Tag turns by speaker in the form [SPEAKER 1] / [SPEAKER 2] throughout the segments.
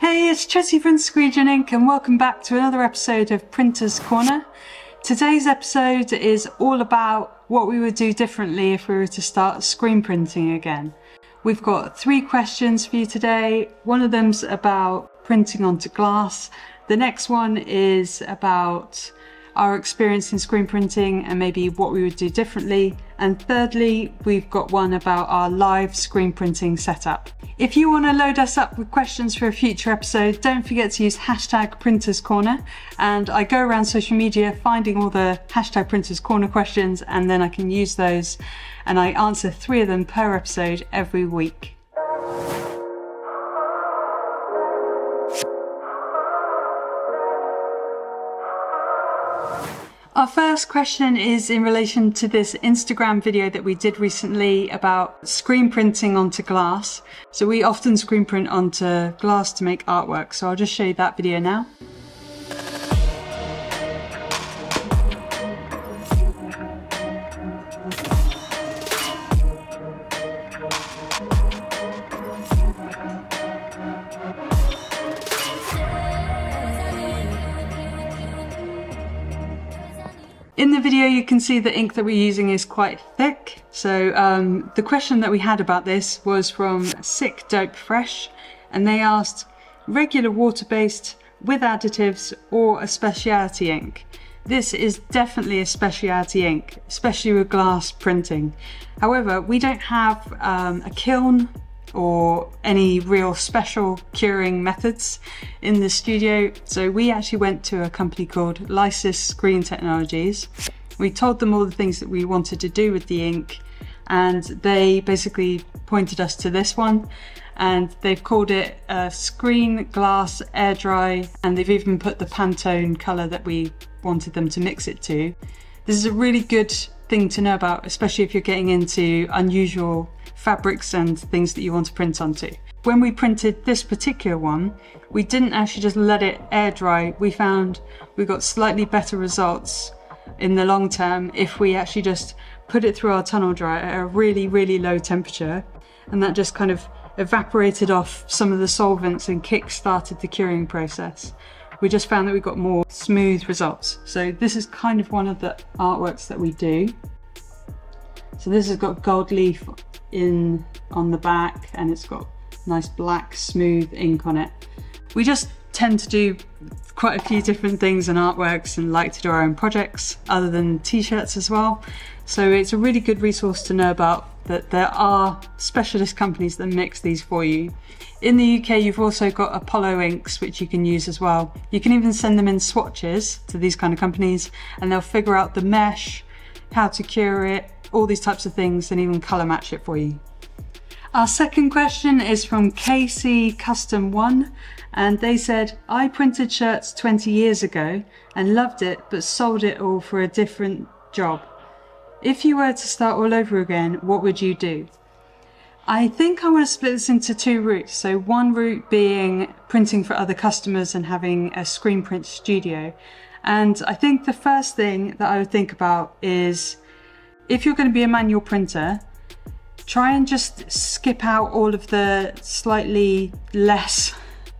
[SPEAKER 1] Hey, it's Jessie from Squeegee Ink and welcome back to another episode of Printer's Corner. Today's episode is all about what we would do differently if we were to start screen printing again. We've got 3 questions for you today. One of them's about printing onto glass. The next one is about our experience in screen printing and maybe what we would do differently. And thirdly, we've got one about our live screen printing setup. If you want to load us up with questions for a future episode, don't forget to use hashtag Printers Corner. And I go around social media finding all the hashtag Printers Corner questions, and then I can use those and I answer 3 of them per episode every week. Our first question is in relation to this Instagram video that we did recently about screen printing onto glass. So we often screen print onto glass to make artwork, so I'll just show you that video now. In the video you can see the ink that we're using is quite thick, so the question that we had about this was from Sick Dope Fresh, and they asked regular water-based with additives or a specialty ink. This is definitely a specialty ink, especially with glass printing. However, we don't have a kiln or any real special curing methods in the studio, so we actually went to a company called Lysis Screen Technologies. We told them all the things that we wanted to do with the ink, and they basically pointed us to this one, and they've called it Screen Glass Air Dry, and they've even put the Pantone colour that we wanted them to mix it to. This is a really good thing to know about, especially if you're getting into unusual fabrics and things that you want to print onto. When we printed this particular one, we didn't actually just let it air dry. We found we got slightly better results in the long term if we actually just put it through our tunnel dryer at a really, really low temperature, and that just kind of evaporated off some of the solvents and kick-started the curing process. We just found that we got more smooth results. So this is kind of one of the artworks that we do. So this has got gold leaf on the back, and it's got nice black smooth ink on it. We just tend to do quite a few different things in artworks and like to do our own projects other than t-shirts as well. So it's a really good resource to know about, that there are specialist companies that mix these for you. In the UK, you've also got Apollo inks, which you can use as well. You can even send them in swatches to these kind of companies, and they'll figure out the mesh, how to cure it, all these types of things, and even colour match it for you. Our second question is from KC Custom 1, and they said, I printed shirts 20 years ago and loved it, but sold it all for a different job. If you were to start all over again, what would you do? I think I want to split this into 2 routes. So one route being printing for other customers and having a screen print studio. And I think the first thing that I would think about is, if you're going to be a manual printer, try and just skip out all of the slightly less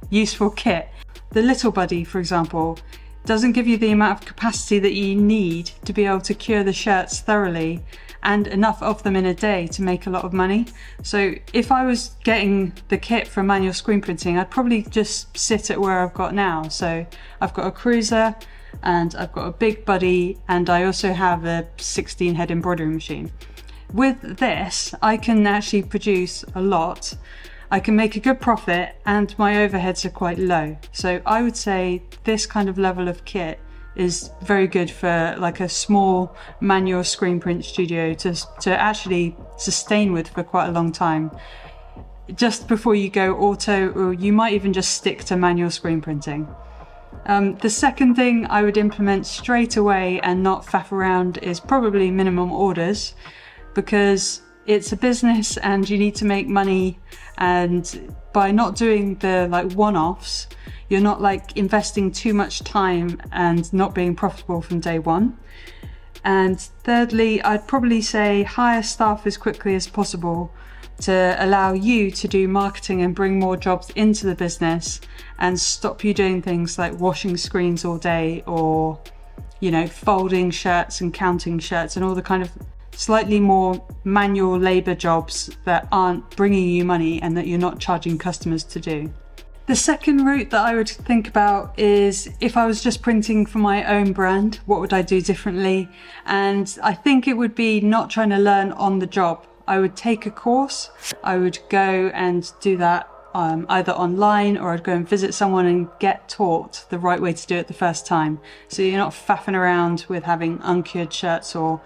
[SPEAKER 1] useful kit. The Little Buddy, for example, doesn't give you the amount of capacity that you need to be able to cure the shirts thoroughly and enough of them in a day to make a lot of money. So if I was getting the kit for manual screen printing, I'd probably just sit at where I've got now. So I've got a cruiser, and I've got a big buddy, and I also have a 16 head embroidery machine. With this, I can actually produce a lot. I can make a good profit, and my overheads are quite low. So I would say this kind of level of kit is very good for like a small manual screen print studio to actually sustain with for quite a long time. Just before you go auto, or you might even just stick to manual screen printing. The second thing I would implement straight away and not faff around is probably minimum orders, because it's a business and you need to make money, and by not doing the like one-offs, you're not like investing too much time and not being profitable from day one. And thirdly, I'd probably say hire staff as quickly as possible, to allow you to do marketing and bring more jobs into the business and stop you doing things like washing screens all day, or, you know, folding shirts and counting shirts and all the kind of slightly more manual labor jobs that aren't bringing you money and that you're not charging customers to do. The second route that I would think about is, if I was just printing for my own brand, what would I do differently? And I think it would be not trying to learn on the job. I would take a course. I would go and do that either online, or I'd go and visit someone and get taught the right way to do it the first time. So you're not faffing around with having uncured shirts or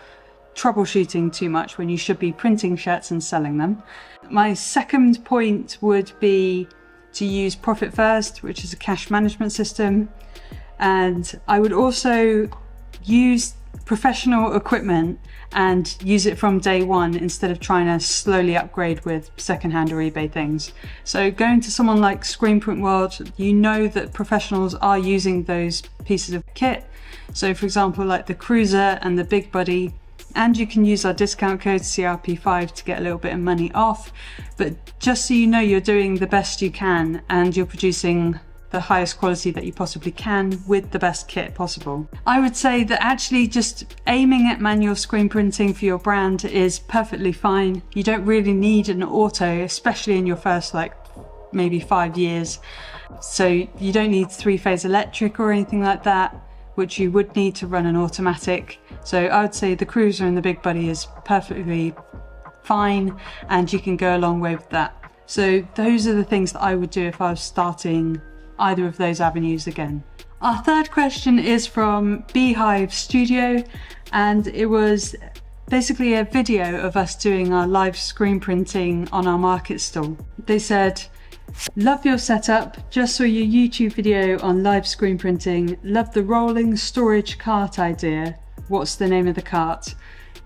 [SPEAKER 1] troubleshooting too much when you should be printing shirts and selling them. My second point would be to use Profit First, which is a cash management system. And I would also use professional equipment and use it from day one instead of trying to slowly upgrade with secondhand or eBay things. So going to someone like Screen Print World, you know that professionals are using those pieces of kit. So for example, like the Cruiser and the Big Buddy, and you can use our discount code CRP5 to get a little bit of money off. But just so you know, you're doing the best you can and you're producing the highest quality that you possibly can with the best kit possible. I would say that actually just aiming at manual screen printing for your brand is perfectly fine. You don't really need an auto, especially in your first maybe 5 years. So you don't need 3-phase electric or anything like that, which you would need to run an automatic. So I would say the Cruiser and the Big Buddy is perfectly fine, and you can go a long way with that. So those are the things that I would do if I was starting either of those avenues again. Our third question is from Beehive Studio, and it was basically a video of us doing our live screen printing on our market stall. They said, "Love your setup, just saw your YouTube video on live screen printing, love the rolling storage cart idea. What's the name of the cart?"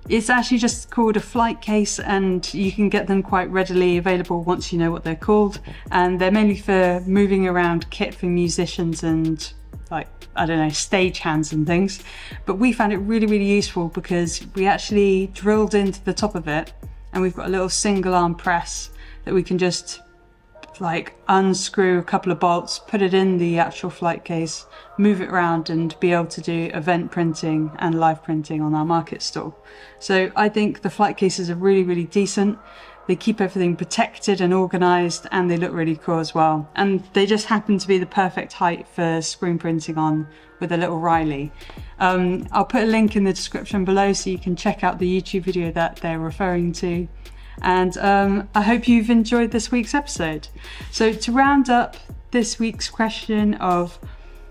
[SPEAKER 1] It's actually just called a flight case, and you can get them quite readily available once you know what they're called. And they're mainly for moving around kit for musicians and stagehands and things. But we found it really, really useful because we actually drilled into the top of it, and we've got a little single arm press that we can just unscrew a couple of bolts, put it in the actual flight case, move it around, and be able to do event printing and live printing on our market stall. So I think the flight cases are really, really decent. They keep everything protected and organized, and they look really cool as well. And they just happen to be the perfect height for screen printing on with a little Riley. I'll put a link in the description below so you can check out the YouTube video that they're referring to. And I hope you've enjoyed this week's episode. So to round up this week's question of,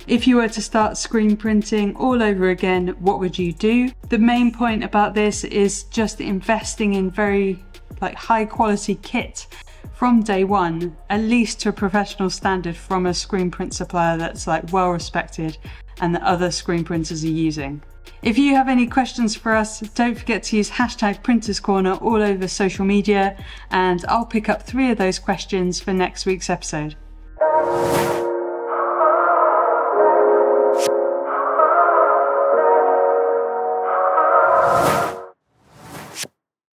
[SPEAKER 1] if you were to start screen printing all over again, what would you do? The main point about this is just investing in very high quality kit from day one, at least to a professional standard from a screen print supplier that's well respected and that other screen printers are using. If you have any questions for us, don't forget to use #PrintersCorner all over social media, and I'll pick up 3 of those questions for next week's episode.